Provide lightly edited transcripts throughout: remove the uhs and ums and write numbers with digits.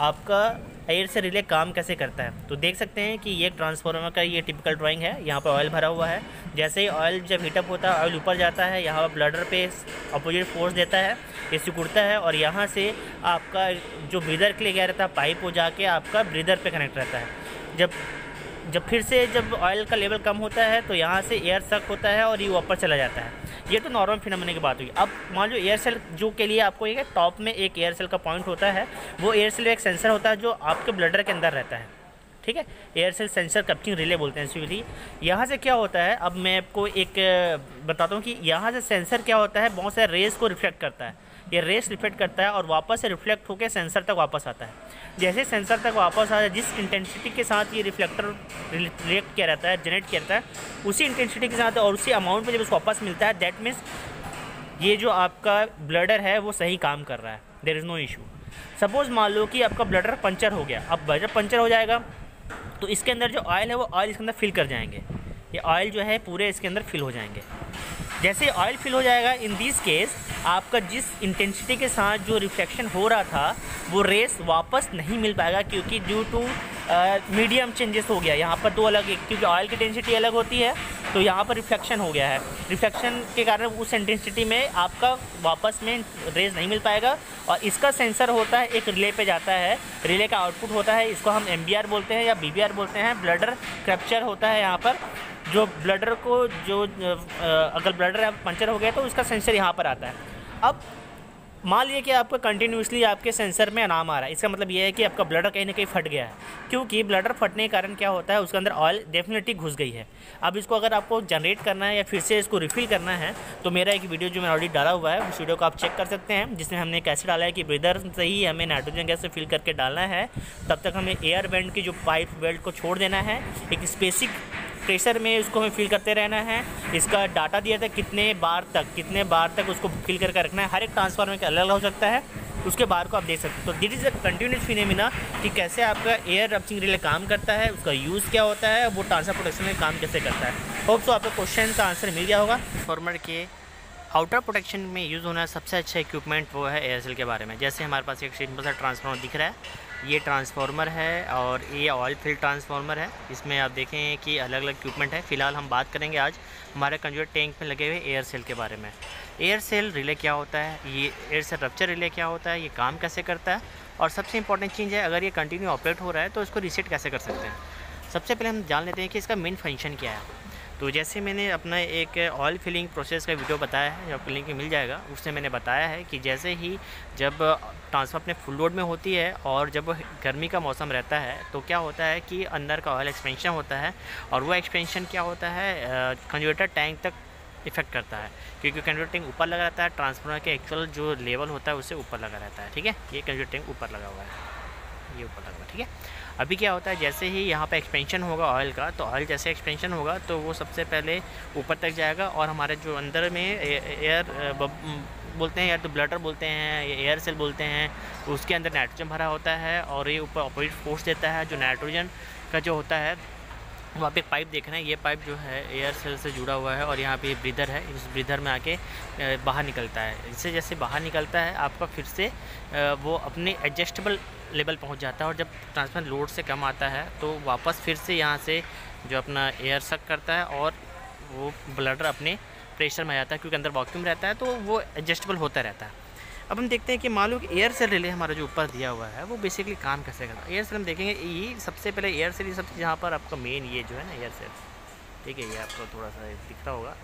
आपका एयर से रिले काम कैसे करता है। तो देख सकते हैं कि ये ट्रांसफार्मर का ये टिपिकल ड्राइंग है। यहाँ पर ऑयल भरा हुआ है। जैसे ही ऑयल जब हीटअप होता है, ऑयल ऊपर जाता है, यहाँ पर ब्लडर पे अपोजिट फोर्स देता है, ये सिकुड़ता है और यहाँ से आपका जो ब्रीदर के लिए गया रहता है पाइप हो जाके आपका ब्रीदर पे कनेक्ट रहता है। जब फिर से जब ऑयल का लेवल कम होता है तो यहाँ से एयर सक होता है और ये ऊपर चला जाता है। ये तो नॉर्मल फिनोमेना की बात हुई। अब मान लो एयर सेल जो के लिए आपको एक टॉप में एक एयर सेल का पॉइंट होता है, वो एयर सेल एक सेंसर होता है जो आपके ब्लडर के अंदर रहता है, ठीक है। एयर सेल सेंसर कप्चिंग रिले बोलते हैं सिविली। यहाँ से क्या होता है, अब मैं आपको एक बताता हूँ कि यहाँ से सेंसर क्या होता है, बहुत सारे रेस को रिफ्लेक्ट करता है। ये रेस रिफ्लेक्ट करता है और वापस से रिफ्लेक्ट होकर सेंसर तक वापस आता है। जैसे सेंसर तक वापस आता है, जिस इंटेंसिटी के साथ ये रिफ्लेक्टर रिएक्ट किया रहता है, जनरेट किया रहता है, उसी इंटेंसिटी के साथ और उसी अमाउंट में जब उसको वापस मिलता है, दैट मीन्स ये जो आपका ब्लडर है वो सही काम कर रहा है, there is no issue. Suppose मान लो कि आपका ब्लडर पंचर हो गया। अब ब्लडर पंचर हो जाएगा तो इसके अंदर जो ऑयल है वो ऑयल इसके अंदर फिल कर जाएंगे। ये ऑयल जो है पूरे इसके अंदर फिल हो जाएंगे। जैसे ऑयल फिल हो जाएगा, इन दिस केस आपका जिस इंटेंसिटी के साथ जो रिफ्लेक्शन हो रहा था वो रेस वापस नहीं मिल पाएगा, क्योंकि ड्यू टू मीडियम चेंजेस हो गया। यहाँ पर दो अलग, क्योंकि ऑयल की इंटेंसिटी अलग होती है तो यहाँ पर रिफ्लेक्शन हो गया है। रिफ्लेक्शन के कारण उस इंटेंसिटी में आपका वापस में रेस नहीं मिल पाएगा। और इसका सेंसर होता है, एक रिले पे जाता है, रिले का आउटपुट होता है, इसको हम MBR बोलते हैं या BBR बोलते हैं। ब्लडर कैप्चर होता है यहाँ पर, जो ब्लडर को जो अगर ब्लडर पंचर हो गया तो उसका सेंसर यहाँ पर आता है। अब मान लीजिए कि आपका कंटिन्यूसली आपके सेंसर में अनाम आ रहा है, इसका मतलब ये है कि आपका ब्लडर कहीं ना कहीं फट गया है, क्योंकि ब्लडर फटने के कारण क्या होता है, उसके अंदर ऑयल डेफिनेटली घुस गई है। अब इसको अगर आपको जनरेट करना है या फिर से इसको रिफ़िल करना है तो मेरा एक वीडियो जो मैंने ऑलरेडी डाला हुआ है, उस वीडियो को आप चेक कर सकते हैं, जिसमें हमने कैसे डाला है कि ब्रीदर से ही हमें नाइट्रोजन गैस से फिल करके डालना है। तब तक हमें एयर वेंट की जो पाइप वेल्ट को छोड़ देना है, एक स्पेसिफिक प्रेशर में उसको हमें फिल करते रहना है। इसका डाटा दिया था कितने बार तक उसको फिल करके रखना है। हर एक ट्रांसफार्मर का अलग अलग हो सकता है, उसके बार को आप देख सकते हैं। तो this is a continuous phenomena कि कैसे आपका एयर रप्चिंग रिले काम करता है, उसका यूज़ क्या होता है, वो ट्रांसफर प्रोटेक्शन में काम कैसे करता है। होप तो आपको क्वेश्चन का आंसर मिल गया होगा। ट्रांसफार्मर के आउटर प्रोटेक्शन में यूज़ होना सबसे अच्छा इक्विपमेंट वो है एयर सेल के बारे में। जैसे हमारे पास एक सिंपल सा ट्रांसफार्मर दिख रहा है, ये ट्रांसफार्मर है और ये ऑयल फिल्ड ट्रांसफार्मर है। इसमें आप देखें कि अलग अलग इक्विपमेंट है। फ़िलहाल हम बात करेंगे आज हमारे कंज्यूमर टैंक में लगे हुए एयर सेल के बारे में। एयर सेल रिले क्या होता है, ये एयर सेल रप्चर रिले क्या होता है, ये काम कैसे करता है, और सबसे इंपॉर्टेंट चीज़ है अगर ये कंटिन्यू ऑपरेट हो रहा है तो इसको रीसेट कैसे कर सकते हैं। सबसे पहले हम जान लेते हैं कि इसका मेन फंक्शन क्या है। तो जैसे मैंने अपना एक ऑयल फिलिंग प्रोसेस का वीडियो बताया है, जो आपको लिंक मिल जाएगा, उससे मैंने बताया है कि जैसे ही जब ट्रांसफर अपने फुल लोड में होती है और जब गर्मी का मौसम रहता है तो क्या होता है कि अंदर का ऑयल एक्सपेंशन होता है, और वो एक्सपेंशन क्या होता है, कंज्यूटर टैंक तक इफेक्ट करता है, क्योंकि कंज्यूटर टैंक ऊपर लगा रहता है, ट्रांसफार्मर के एक्चुअल जो लेवल होता है उससे ऊपर लगा रहता है, ठीक है। ये कंज्यूटर टैंक ऊपर लगा हुआ है, ये ऊपर लगा हुआ है, ठीक है। अभी क्या होता है, जैसे ही यहाँ पे एक्सपेंशन होगा ऑयल का, तो ऑयल जैसे एक्सपेंशन होगा तो वो सबसे पहले ऊपर तक जाएगा, और हमारे जो अंदर में एयर बोलते हैं या तो ब्लडर बोलते हैं या एयर सेल बोलते हैं, तो उसके अंदर नाइट्रोजन भरा होता है और ये ऊपर अपोजिट फोर्स देता है। जो नाइट्रोजन का जो होता है, वहाँ पे एक पाइप देखना है, ये पाइप जो है एयर सेल से जुड़ा हुआ है और यहाँ पे ब्रीदर है, इस ब्रीदर में आके बाहर निकलता है। इससे जैसे बाहर निकलता है आपका फिर से वो अपने एडजस्टेबल लेवल पहुँच जाता है, और जब ट्रांसफर लोड से कम आता है तो वापस फिर से यहाँ से जो अपना एयर सक करता है और वो ब्लडर अपने प्रेशर में आ जाता है, क्योंकि अंदर वैक्यूम रहता है तो वो एडजस्टेबल होता रहता है। अब हम देखते हैं कि मान लो कि एयर सेल रिले हमारा जो ऊपर दिया हुआ है वो बेसिकली काम कैसे करता है। एयर सेल हम देखेंगे, ये सबसे पहले एयर सेल, ये सब जहाँ पर आपका मेन ये जो है ना एयर सेल, ठीक है, ये आपको थोड़ा सा दिख रहा होगा,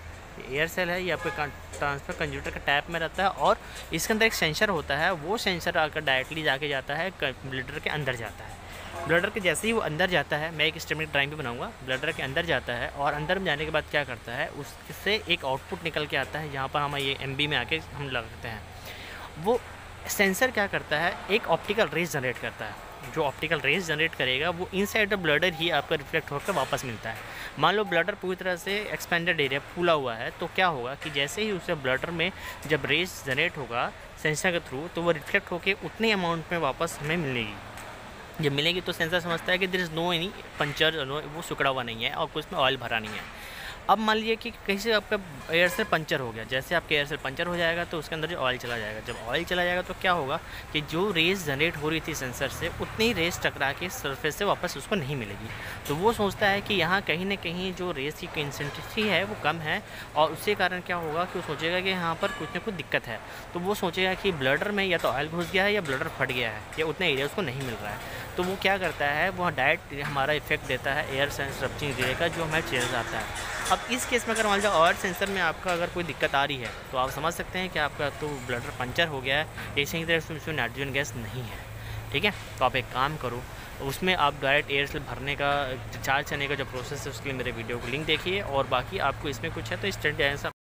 एयर सेल है, ये आपके ट्रांसफर कंज्यूटर का टैप में रहता है, और इसके अंदर एक सेंसर होता है, वो सेंसर आकर डायरेक्टली जाके जाता है ब्लडर के अंदर जाता है। ब्लडर के जैसे ही वो अंदर जाता है, मैं एक स्टेमिक ड्राइंग भी बनाऊंगा, ब्लडर के अंदर जाता है और अंदर में जाने के बाद क्या करता है, उससे एक आउटपुट निकल के आता है, जहाँ पर हम ये MB में आके हम लगाते हैं। वो सेंसर क्या करता है, एक ऑप्टिकल रेज जनरेट करता है। जो ऑप्टिकल रेज जनरेट करेगा वो इनसाइड द ब्लडर ही आपका रिफ्लेक्ट होकर वापस मिलता है। मान लो ब्लडर पूरी तरह से एक्सपेंडेड एरिया फूला हुआ है, तो क्या होगा कि जैसे ही उसे ब्लडर में जब रेज जनरेट होगा सेंसर के थ्रू, तो वो रिफ्लेक्ट होकर उतने अमाउंट में वापस हमें मिलेगी। जब मिलेगी तो सेंसर समझता है कि there is no any puncture, वो सिकुड़ा हुआ नहीं है और कुछ में ऑयल भरा नहीं है। अब मान लीजिए कि कहीं से आपका एयर सेल पंचर हो गया, जैसे आपका एयर सेल पंचर हो जाएगा तो उसके अंदर जो ऑयल चला जाएगा, जब ऑयल चला जाएगा तो क्या होगा कि जो रेस जनरेट हो रही थी सेंसर से उतनी ही रेस टकरा के सरफेस से वापस उसको नहीं मिलेगी। तो वो सोचता है कि यहाँ कहीं ना कहीं जो रेस की इंटेंसिटी है वो कम है, और उसके कारण क्या होगा कि वो सोचेगा कि यहाँ पर कुछ ना कुछ दिक्कत है। तो वो सोचेगा कि ब्लडर में या तो ऑयल घुस गया है या ब्लडर फट गया है या उतना एरिया उसको नहीं मिल रहा है। तो वो क्या करता है, वो डायरेक्ट हमारा इफेक्ट देता है एयर सेंस रप्चरिंग रिले का, जो हमारे चेहरे आता है। अब इस केस में अगर मान लीजिए ऑयल सेंसर में आपका अगर कोई दिक्कत आ रही है तो आप समझ सकते हैं कि आपका तो ब्लडर पंचर हो गया है, ऐसे ही तरह से उसमें नाइट्रोजन गैस नहीं है। ठीक है, तो आप एक काम करो, उसमें आप डायरेक्ट एयर सेल भरने का चार्ज करने का जो प्रोसेस है उसके लिए मेरे वीडियो को लिंक देखिए, और बाकी आपको इसमें कुछ है तो इस